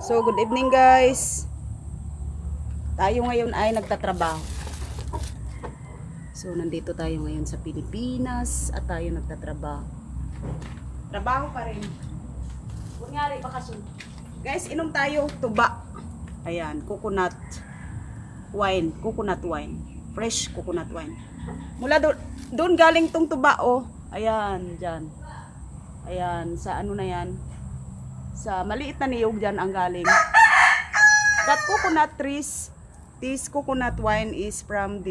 So, good evening guys. Tayo ngayon ay nagtatrabaho. So, nandito tayo ngayon sa Pilipinas at tayo nagtatrabaho. Trabaho pa rin. Kunyari, bakasyon. Guys, inom tayo tuba. Ayan, coconut wine. Coconut wine. Fresh coconut wine. Mula doon galing tong tuba, oh. Ayan, dyan. Ayan, sa ano na yan. Sa maliit na niyog dyan ang galing. That coconut trees, this coconut wine is from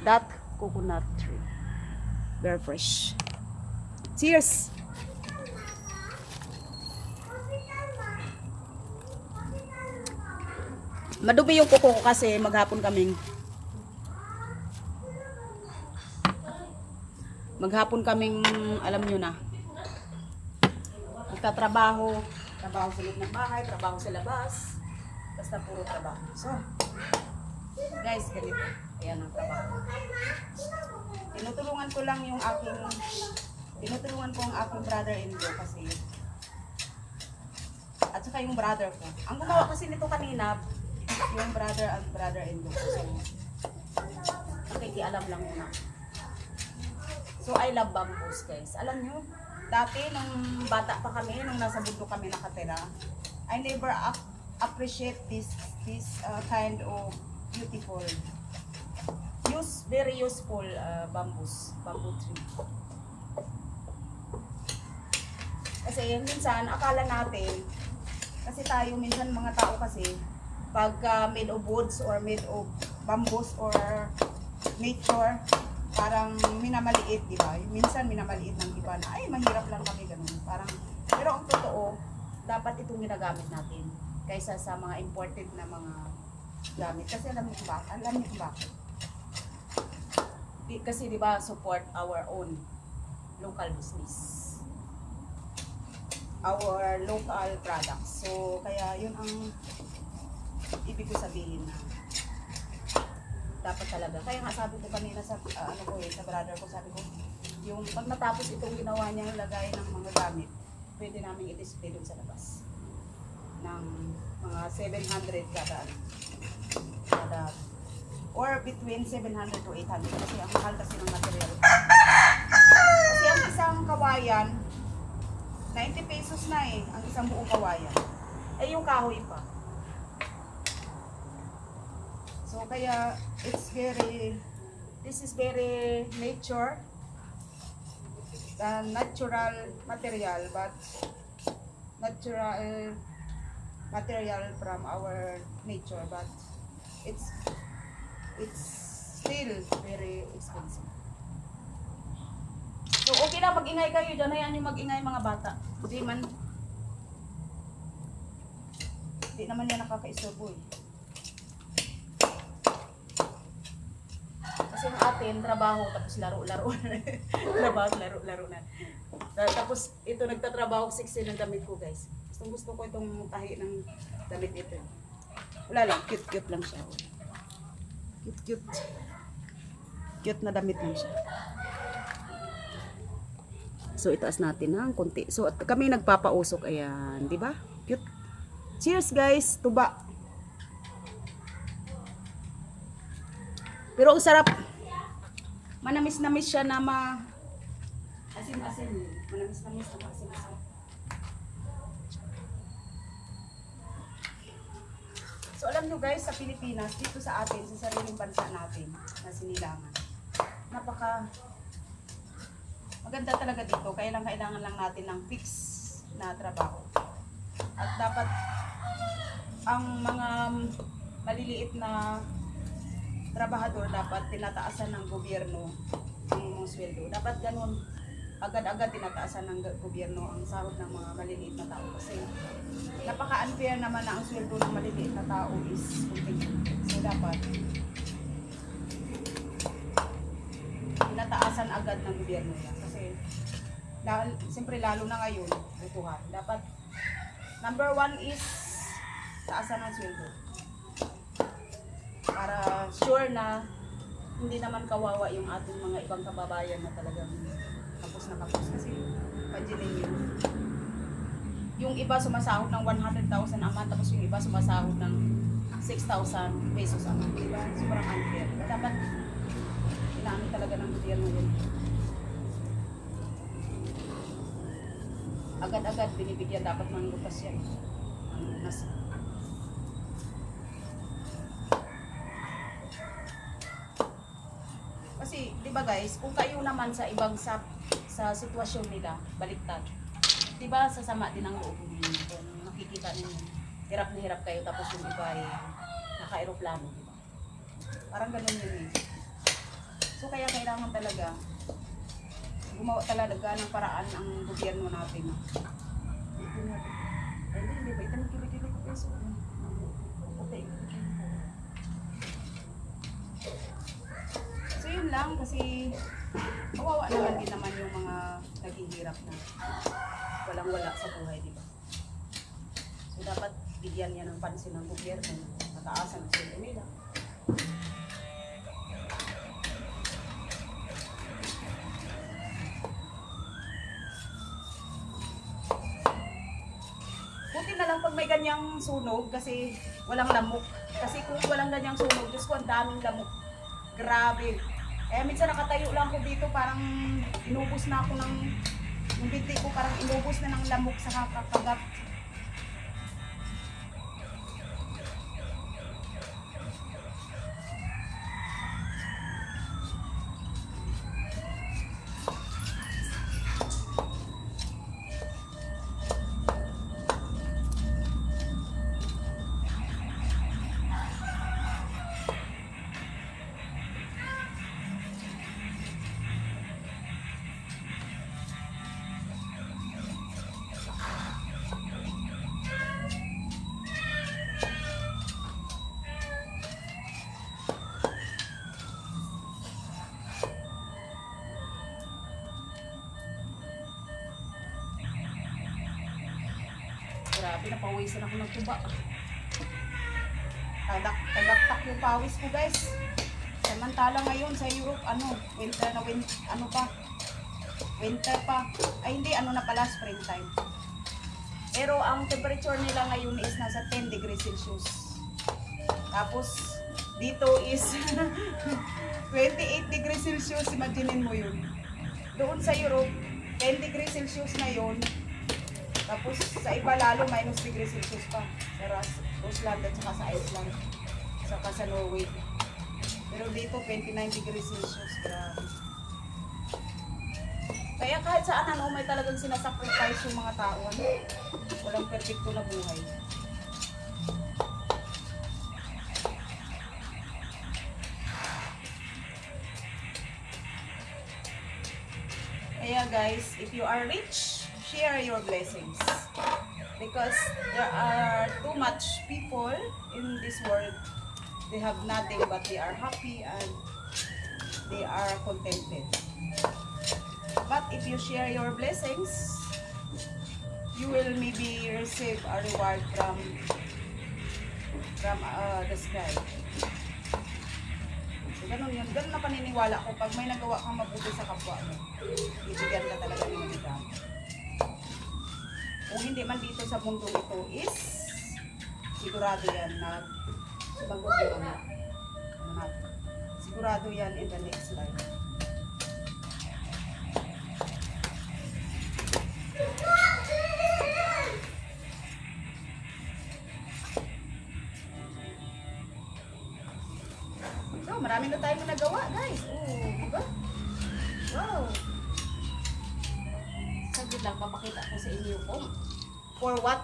that coconut tree. Very fresh. Cheers! Madumi yung kuko ko kasi maghapon kaming alam nyo na, trabaho sa loob ng bahay, trabaho sa labas, basta puro trabaho. So, guys, ganito. Ayan ang trabaho. Tinutulungan ko ang aking brother-in-law kasi, at saka yung brother ko. Ang gumawa kasi nito kanina, yung brother-in-law ko. So, nakikialam lang muna. So, I love bamboos, guys. Alam nyo, dati, nung bata pa kami, nung nasa bundok kami nakatira, I never appreciate this kind of beautiful, very useful bamboo tree. Kasi minsan, akala natin, kasi tayo minsan mga tao kasi, pagka made of woods or made of bamboos or nature, parang minamaliit, di ba? Minsan minamaliit ng iba na, ay, mahirap lang kami ganun. Parang, pero ang totoo, dapat itong ginagamit natin kaysa sa mga imported na mga gamit. Kasi alam niyo ba? Kasi di ba, support our own local business. Our local products. So, kaya yun ang ibig ko sabihin na dapat talaga. Kaya nga sabi ko kanina sa sa brother ko, sabi ko, yung pag natapos itong ginawa niyang lagay ng mga gamit, pwede namin i-display doon sa labas. Ng mga 700 kada or between 700 to 800 kasi ang mahal kasi ng material. Kasi ang isang kawayan, 90 pesos na eh, ang isang buong kawayan. Eh yung kahoy pa. So kaya this is very natural material, but natural material from our nature, but it's still very expensive. So okay na, mag-ingay kayo dyan, hayaan nyo mag-ingay mga bata. Hindi naman yan nakaka-istorbo eh. Kasi yung atin, trabaho, tapos laro-laro. laro na. Tapos, ito, nagtatrabaho, 60 ng damit ko, guys. Gusto ko itong tahi ng damit ito. Wala lang, cute lang siya. Cute. Cute na damit lang siya. So, itaas natin ng konti. So, at kami nagpapausok, ayan. Di ba? Cute. Cheers, guys. Tuba. Pero ang sarap. Manamis-namis siya na asin-asin. Manamis-namis na asin-asin. So alam nyo guys, sa Pilipinas, dito sa atin, sa sariling bansa natin, na sinilangan, maganda talaga dito. Kailangan lang natin ng fix na trabaho. At dapat ang mga maliliit na trabahador dapat tinataasan ng gobyerno ang sweldo. Dapat ganun, agad-agad tinataasan ng gobyerno ang sahod ng mga maliliit na tao. Kasi napaka-unfair naman na ang sweldo ng maliliit na tao is kunting. So dapat tinataasan agad ng gobyerno yan. Kasi siyempre lalo na ngayon, butuhan. Dapat number 1 is taasan ng sweldo. Para sure na hindi naman kawawa yung ating mga ibang kababayan na talagang kapos na kapos. Kasi imagine nyo, yung iba sumasahod ng 100,000 a month, tapos yung iba sumasahod ng 6,000 pesos a month. Diba? Sobrang unfair. Dapat inaano talaga ng gobyerno yun. Agad-agad binibigyan, dapat ng lutas yan. Kasi, di ba guys, kung kayo naman sa ibang sa sitwasyon nila, baliktad. Di ba, sasama din ang loob ninyo. Kung nakikita ninyo, hirap na hirap kayo, tapos yung iba ay naka-aeroplano, di ba? Parang ganun yun eh. So, kaya kailangan talaga gumawa talaga ng paraan ang gobyerno natin. Hindi ba? Ito nagkilig-kilig ko peso. Okay. So, yun lang kasi kawawa naman din naman yung mga naghihirap na walang-wala sa buhay, di ba? So, dapat bigyan niya ng pansin ng gobyerno, mataasan ang sweldo nila. Buti na lang pag may ganyang sunog kasi walang lamok. Kasi kung walang ganyang sunog, Diyos ko, ang daming lamok. Grabe. Eh, minsan nakatayo lang ako dito, parang inubos na ako yung binti ko, parang inubos na ng lamok sa kakagat. Grabe, napawisan ako ng tuba. Tagaktak yung pawis ko, guys. Samantala ngayon sa Europe, winter pa. Ay hindi, na pala, springtime. Pero ang temperature nila ngayon is nasa 10 degrees Celsius. Tapos, dito is 28 degrees Celsius, imaginin mo yun. Doon sa Europe, 10 degrees Celsius na yun. Tapos sa iba lalo, minus degree Celsius pa. Sa Rusland at saka sa Iceland. Saka sa Norway. Pero dito, 29 degrees Celsius. Grabe. Kaya kahit saan may talagang sinasacrifice yung mga tao. Walang perfecto na buhay. Kaya guys, if you are rich, share your blessings, because there are too much people in this world. They have nothing but they are happy and they are contented. But if you share your blessings, you will maybe receive a reward from the sky. So, ganun yun. Ganun na paniniwala ko. Pag may nagawa kang mabuti sa kapwa mo, ibigyan ka talaga ng bigyan. Kung hindi man dito sa mundo ito is sigurado yan na sumagot yung sigurado yan in the next life. So, marami na tayong nagawa, guys. Diba? Wow! Saglit lang, papakita ko sa inyo po. For what?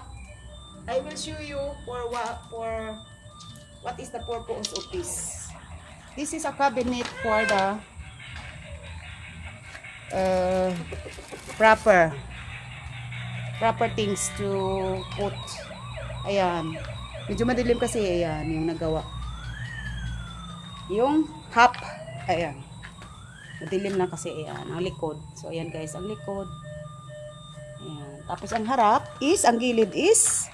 I will show you for what is the purpose of this. This is a cabinet for the proper things to put. Ayan. Medyo madilim kasi, ayan, yung nagawa. Yung half, ayan. Madilim na kasi, ayan, ang likod. So, ayan guys, ang likod. Ayan. Tapos, ang harap is, ang gilid is,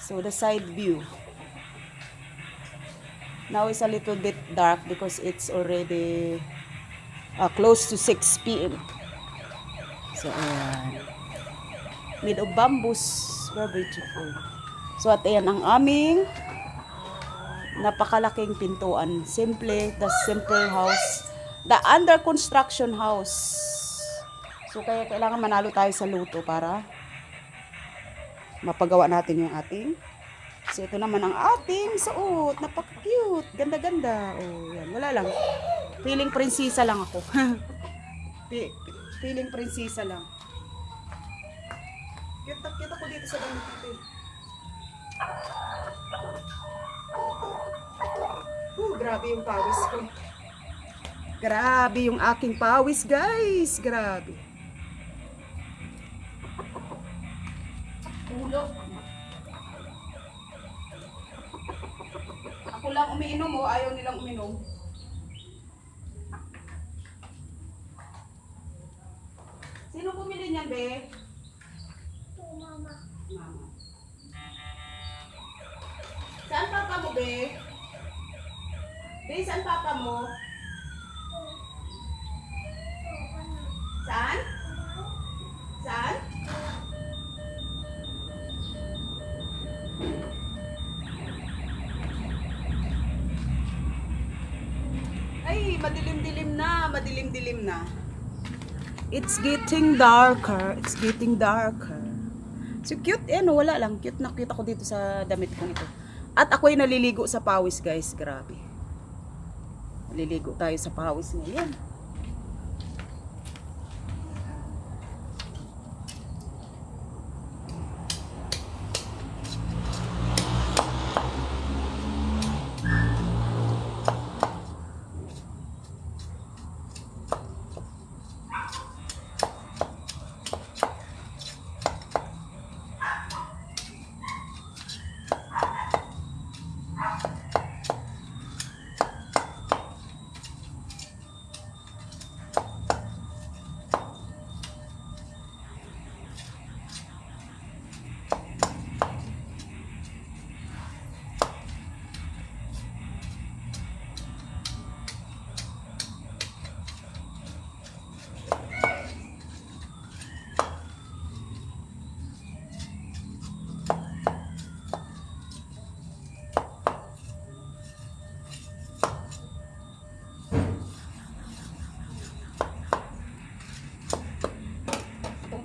so, the side view. Now, it's a little bit dark because it's already close to 6 p.m. So, ayan. Made of Very beautiful. So at ayan ang aming napakalaking pintuan. Simple, the simple house. The under construction house. So kaya kailangan manalo tayo sa luto para mapagawa natin yung ating. So ito naman ang ating suot. Napaka-cute. Ganda-ganda. Oh, yan. Wala lang. Feeling prinsesa lang ako. Feeling prinsesa lang. Cute na cute ako dito sa damit ito. Grabe yung pawis ko. Grabe yung aking pawis, guys. Grabe. Tulog. Ako lang umiinom, oh. Ayaw nilang uminom. Sino bumili niyan, be? Mama. Mama. Saan papa mo, be? Be, saan papa mo? Saan? Saan? Ay, madilim-dilim na, madilim-dilim na. It's getting darker, it's getting darker. So cute, eh no, wala lang. Cute na cute ako dito sa damit kong ito. At ako'y naliligo sa pawis, guys. Grabe. Naliligo tayo sa pawis ngayon.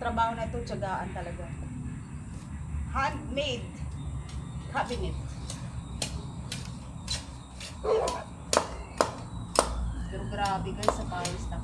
Trabaho na ito, tiyagaan talaga. Handmade cabinet. Pero grabe guys, sa pawis na.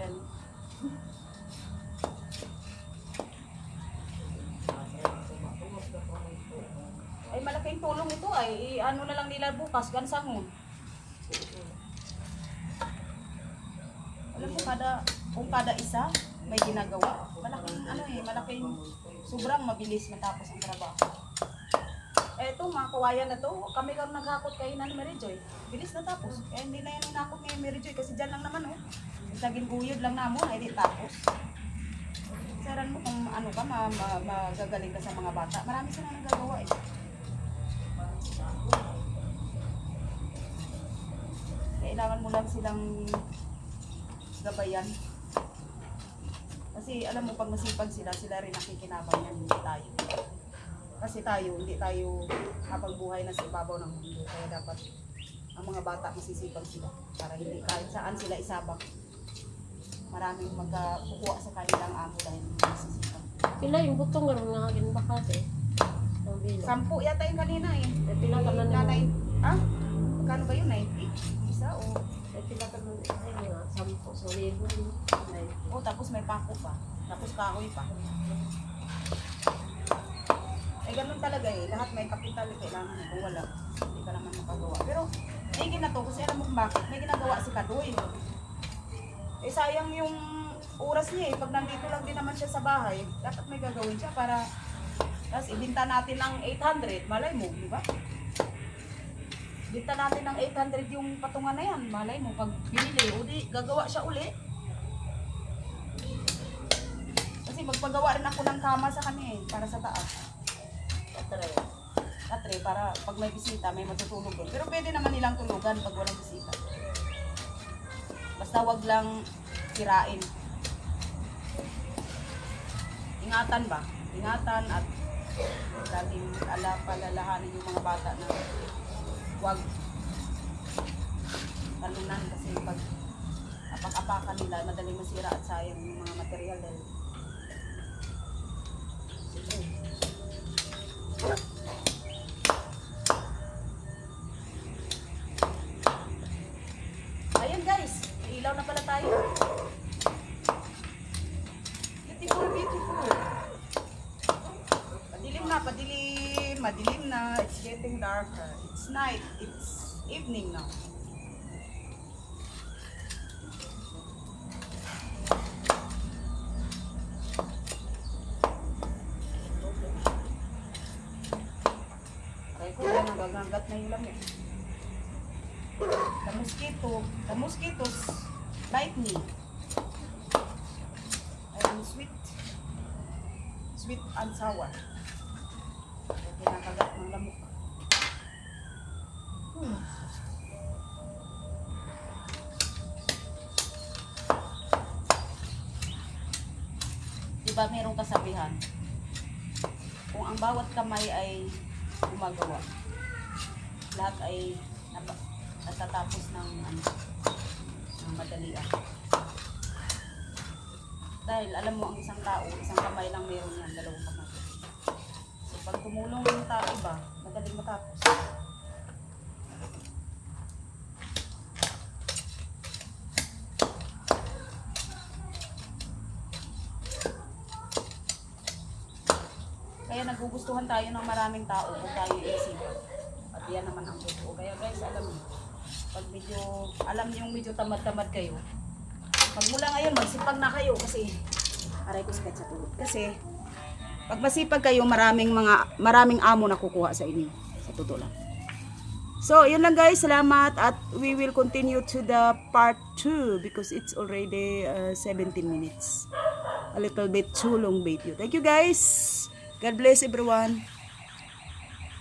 Yan. Ay malaking tulong ito ay ano na lang nila bukas gansangon. Alam mo kada isa may ginagawa. Malaking malaking sobrang mabilis matapos ang trabaho. Eto mga kawayan na to, kami kang naghakot kay Nanay Mary Joy. Bilis na tapos. Eh hindi na yan hinakot kay Mary Joy kasi dyan lang naman oh. Naging guyod lang namon ay di tapos. Saran mo kung ano ka magagaling ka sa mga bata. Marami sila nagagawa eh. Kailangan mo lang silang gabayan. Kasi alam mo pag masipag sila rin nakikinabang yan, hindi tayo. Kasi hindi tayo habang buhay na sa ibabaw ng mundo. Kaya dapat ang mga bata masisipag sila para hindi kahit saan sila isabak. Maraming magkukuha sa kanilang amo dahil masisipag. Pila yung butong nga nga agin bakas eh. 10 yata yung kanina eh. Pila ka man Nanay, magkano ba yun? 90? Isa o? Pila ka man ay nga 10 so libo. O tapos may pako pa. Tapos kahoy pa. Eh ganun talaga eh. Lahat may kapital kailangan mo. Kung wala, hindi ka naman makagawa. Pero may ginato kasi alam mo kung bakit. May ginagawa si Kadoy. Eh sayang yung oras niya eh. Pag nandito lang din naman siya sa bahay, dapat may gagawin siya para tapos ibinta natin ng 800, malay mo, di ba? Ibinta natin ng 800 yung patungan na yan, malay mo, pag binili, uli, gagawa siya uli. Kasi magpagawa rin ako ng kama sa kanya eh, para sa taas. Katre, para pag may bisita, may matutulog doon. Pero pwede naman nilang tulugan pag walang bisita. Basta wag lang sirain. Ingatan ba? Ingatan at laging palalahanin yung mga bata na wag talunan kasi pag apak-apakan nila, madaling masira at sayang yung mga material dahil ayun guys, ilaw na pala tayo. Beautiful, beautiful. Madilim na. It's getting darker. It's night. It's evening now. Kaya ko yan, nagagangat na yung lamig. The mosquitoes bite me. I am sweet and sour. Kinakagat ng lamok. Diba merong kasabihan? Kung ang bawat kamay ay gumagawa, lahat ay natatapos ng madalian. Dahil alam mo ang isang tao, isang kamay lang meron yan, dalawang kamay. Pag tumulong yung tao ba, madaling matapos. Kaya nagugustuhan tayo ng maraming tao kung tayo iisipan. At yan naman ang totoo. Kaya guys, alam mo, pag medyo tamad-tamad kayo, magmula ngayon, magsipag na kayo kasi aray ko sakit sa tuhod. Kasi pag masipag kayo, maraming amo na kukuha sa inyo. Sa totoo lang. So, yun lang guys. Salamat. At we will continue to the part 2 because it's already 17 minutes. A little bit too long video. Thank you guys. God bless everyone.